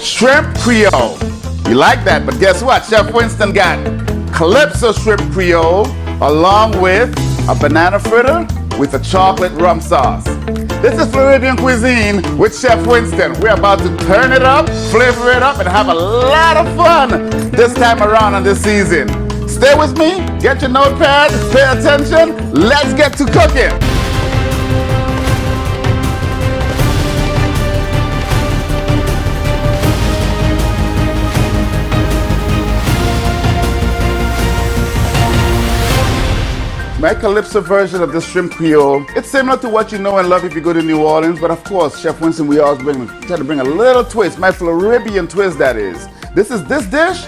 shrimp Creole. You like that, but guess what? Chef Winston got calypso shrimp Creole along with a banana fritter with a chocolate rum sauce. This is Floribbean cuisine with Chef Winston. We're about to turn it up, flavor it up, and have a lot of fun this time around on this season. Stay with me, get your notepad, pay attention, let's get to cooking. My calypso version of the shrimp Creole, it's similar to what you know and love if you go to New Orleans, but of course, Chef Winston, we always try to bring a little twist, my Floribbean twist that is. This dish,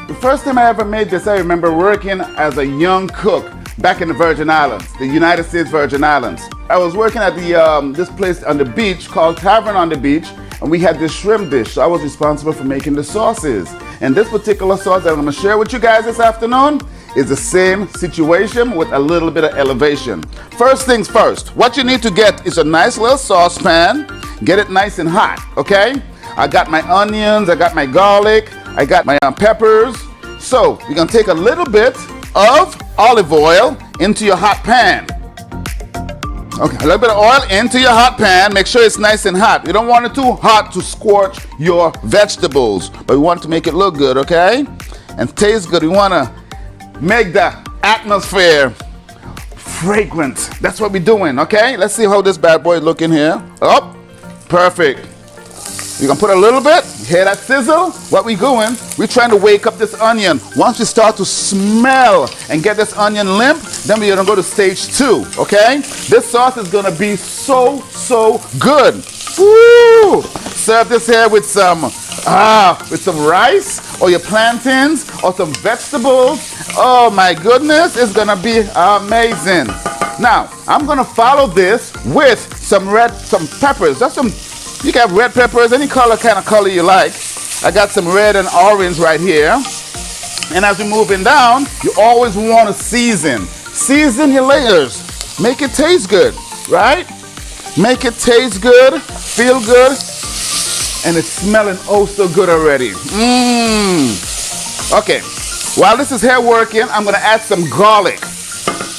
the first time I ever made this, I remember working as a young cook back in the Virgin Islands, the United States Virgin Islands. I was working at this place on the beach called CATERING on the beach, and we had this shrimp dish, so I was responsible for making the sauces. And this particular sauce that I'm gonna share with you guys this afternoon is the same situation with a little bit of elevation. First things first, what you need to get is a nice little saucepan. Get it nice and hot, okay? I got my onions, I got my garlic, I got my peppers. So you're gonna take a little bit of olive oil into your hot pan. Okay, a little bit of oil into your hot pan. Make sure it's nice and hot. You don't want it too hot to scorch your vegetables, but we want to make it look good, okay? And taste good. We wanna make the atmosphere fragrant. That's what we're doing, okay? Let's see how this bad boy is looking here. Oh, perfect. You're gonna put a little bit, hear that sizzle? What we doing, we're trying to wake up this onion. Once you start to smell and get this onion limp, then we're gonna go to stage 2, okay? This sauce is gonna be so good. Woo! Serve this here with some rice or your plantains or some vegetables. Oh my goodness, it's gonna be amazing. Now, I'm gonna follow this with some peppers. You can have red peppers, any kind of color you like. I got some red and orange right here. And as we're moving down, you always wanna season. Season your layers. Make it taste good, right? Make it taste good, feel good, and it's smelling oh so good already. Okay, while this is here working, I'm gonna add some garlic.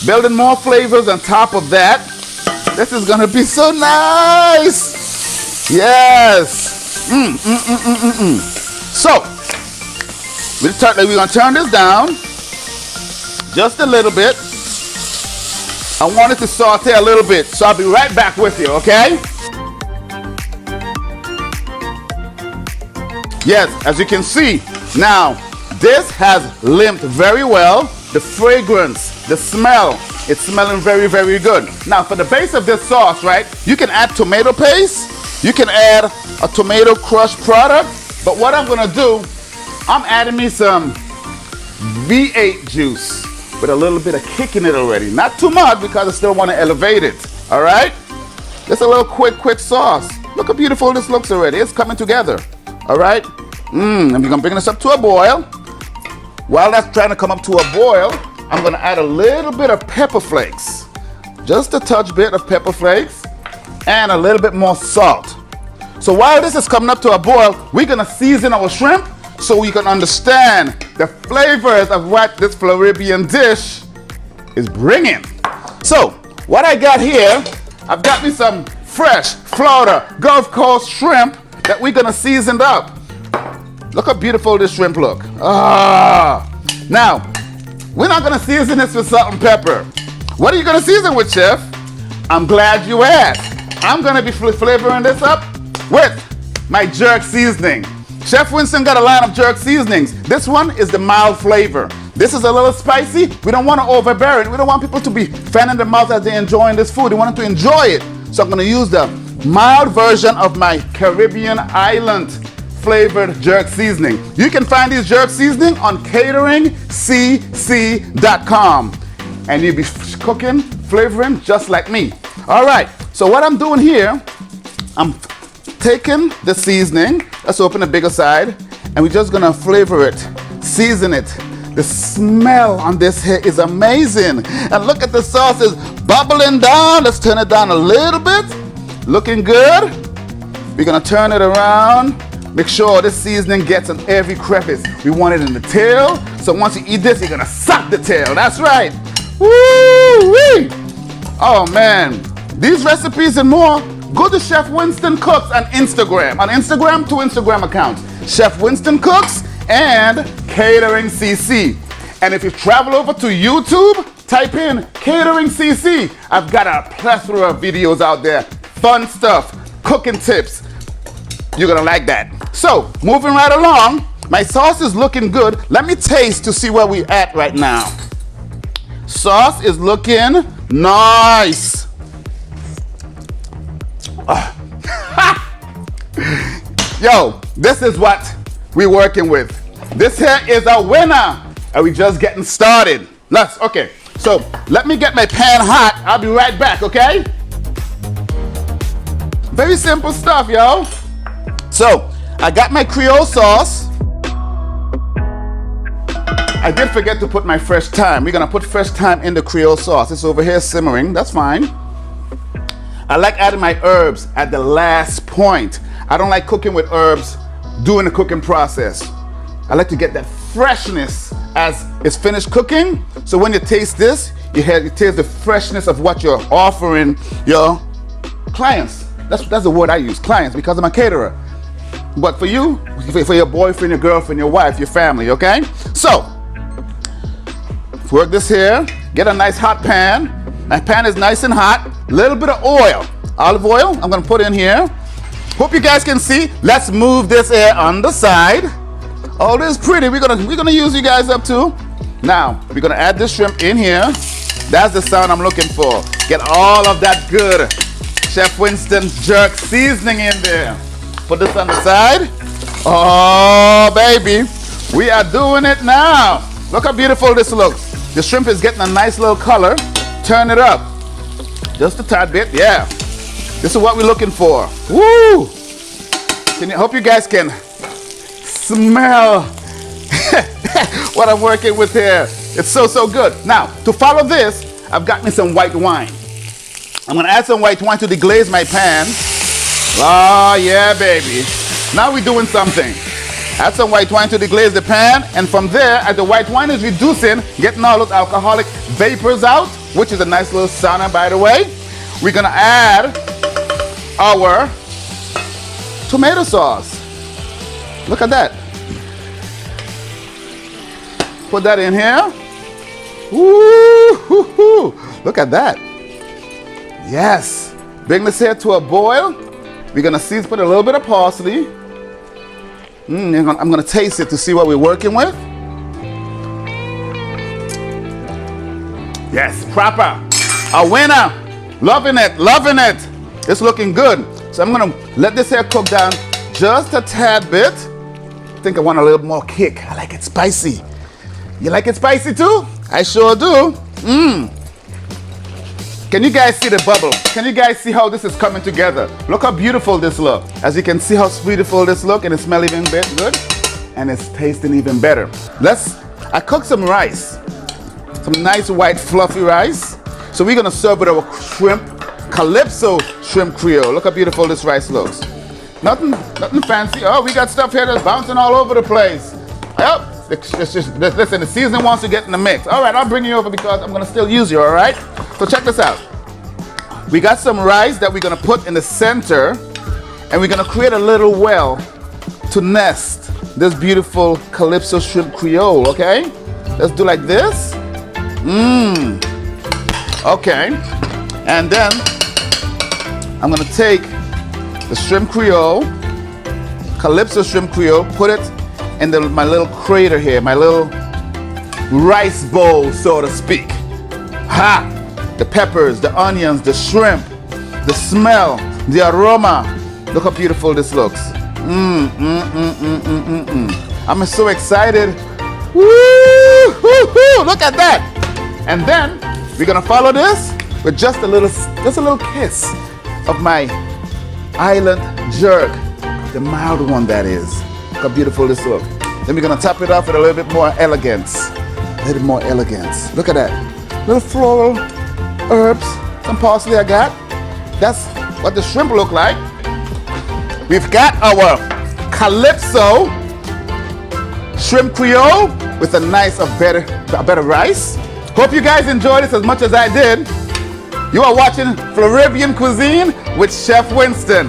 Building more flavors on top of that. This is gonna be so nice. Yes. So, we're gonna turn this down just a little bit. I want it to saute a little bit, so I'll be right back with you, okay? Yes, as you can see, now this has limped very well. The fragrance, the smell, it's smelling very good. Now for the base of this sauce, right, you can add tomato paste, you can add a tomato crush product, but what I'm gonna do, I'm adding me some V8 juice with a little bit of kick in it already. Not too much because I still wanna elevate it, all right? Just a little quick sauce. Look how beautiful this looks already. It's coming together, all right? And we're gonna bring this up to a boil. While that's trying to come up to a boil, I'm gonna add a little bit of pepper flakes. Just a touch bit of pepper flakes and a little bit more salt. So while this is coming up to a boil, we're gonna season our shrimp so we can understand the flavors of what this Floribbean dish is bringing. So what I got here, I've got me some fresh Florida Gulf Coast shrimp that we're gonna season up. Look how beautiful this shrimp look. Now, we're not gonna season this with salt and pepper. What are you gonna season with, Chef? I'm glad you asked. I'm gonna be flavoring this up with my jerk seasoning. Chef Winston got a line of jerk seasonings. This one is the mild flavor. This is a little spicy. We don't wanna overbear it. We don't want people to be fanning their mouth as they're enjoying this food. They want them to enjoy it. So I'm gonna use the mild version of my Caribbean island flavored jerk seasoning. You can find these jerk seasoning on cateringcc.com. And you'll be cooking, flavoring just like me. All right, so what I'm doing here, I'm taking the seasoning, let's open the bigger side, and we're just gonna flavor it, season it. The smell on this here is amazing. And look at the sauce is bubbling down. Let's turn it down a little bit. Looking good. We're gonna turn it around Make sure this seasoning gets on every crevice. We want it in the tail, so once you eat this, you're gonna suck the tail. That's right. Woo-wee! Oh man, these recipes and more, go to Chef Winston Cooks on Instagram. On Instagram, 2 Instagram accounts. Chef Winston Cooks and Catering CC. And if you travel over to YouTube, type in Catering CC. I've got a plethora of videos out there. Fun stuff, cooking tips. You're gonna like that. So, moving right along, my sauce is looking good. Let me taste to see where we're at right now. Sauce is looking nice. Yo, this is what we're working with. This here is a winner. And we just getting started. Okay, so let me get my pan hot. I'll be right back, okay? Very simple stuff, yo. So, I got my Creole sauce. I did forget to put my fresh thyme. We're gonna put fresh thyme in the Creole sauce. It's over here simmering, that's fine. I like adding my herbs at the last point. I don't like cooking with herbs during the cooking process. I like to get that freshness as it's finished cooking. So when you taste this, you taste the freshness of what you're offering your clients. That's the word I use, clients, because I'm a caterer. But for you, for your boyfriend, your girlfriend, your wife, your family, okay? So, work this here, get a nice hot pan. My pan is nice and hot. Little bit of oil, olive oil, I'm gonna put in here. Hope you guys can see. Let's move this here on the side. Oh, this is pretty. We're gonna use you guys up too. Now, we're gonna add this shrimp in here. That's the sound I'm looking for. Get all of that good Chef Winston jerk seasoning in there. Put this on the side. Oh, baby. We are doing it now. Look how beautiful this looks. The shrimp is getting a nice little color. Turn it up. Just a tad bit, yeah. This is what we're looking for. Woo! Hope you guys can smell what I'm working with here. It's so good. Now, to follow this, I've got me some white wine. I'm gonna add some white wine to deglaze my pan. Oh yeah, baby. Now we're doing something. Add some white wine to deglaze the pan, and from there, as the white wine is reducing, getting all those alcoholic vapors out, which is a nice little sauna, by the way, we're gonna add our tomato sauce. Look at that. Put that in here. Woo-hoo-hoo. Look at that. Yes. Bring this here to a boil. We're gonna put a little bit of parsley. I'm gonna taste it to see what we're working with. Yes, proper. A winner. Loving it, loving it. It's looking good. So I'm gonna let this here cook down just a tad bit. I think I want a little more kick. I like it spicy. You like it spicy too? I sure do. Can you guys see the bubble? Can you guys see how this is coming together? Look how beautiful this looks. As you can see how beautiful this looks, and it smells even good, and it's tasting even better. I cooked some rice, some nice white fluffy rice. So we're gonna serve with our shrimp, calypso shrimp Creole. Look how beautiful this rice looks. Nothing fancy. Oh, we got stuff here that's bouncing all over the place. Yep. Listen, the seasoning wants to get in the mix. All right, I'll bring you over because I'm gonna still use you, all right? So check this out. We got some rice that we're gonna put in the center, and we're gonna create a little well to nest this beautiful calypso shrimp Creole, okay? Let's do like this. Okay. And then I'm gonna take the shrimp Creole, calypso shrimp Creole, put it in my little crater here, my little rice bowl, so to speak. Ha! The peppers, the onions, the shrimp, the smell, the aroma. Look how beautiful this looks. I'm so excited. Woo! Look at that. And then we're gonna follow this with just a little kiss of my island jerk, the mild one that is. Look how beautiful this looks. Then we're gonna top it off with a little bit more elegance. A little more elegance. Look at that. Little floral herbs, some parsley I got. That's what the shrimp look like. We've got our calypso shrimp Creole with a nice, a better rice. Hope you guys enjoyed this as much as I did. You are watching Floribbean Cuisine with Chef Winston.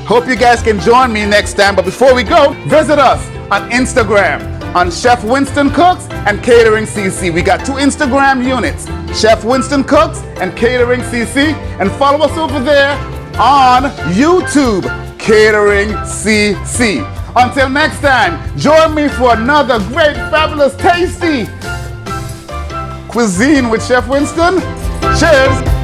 Hope you guys can join me next time. But before we go, visit us on Instagram on Chef Winston Cooks and Catering CC. We got 2 Instagram units, Chef Winston Cooks and Catering CC. And follow us over there on YouTube, Catering CC. Until next time, join me for another great, fabulous, tasty cuisine with Chef Winston. Cheers.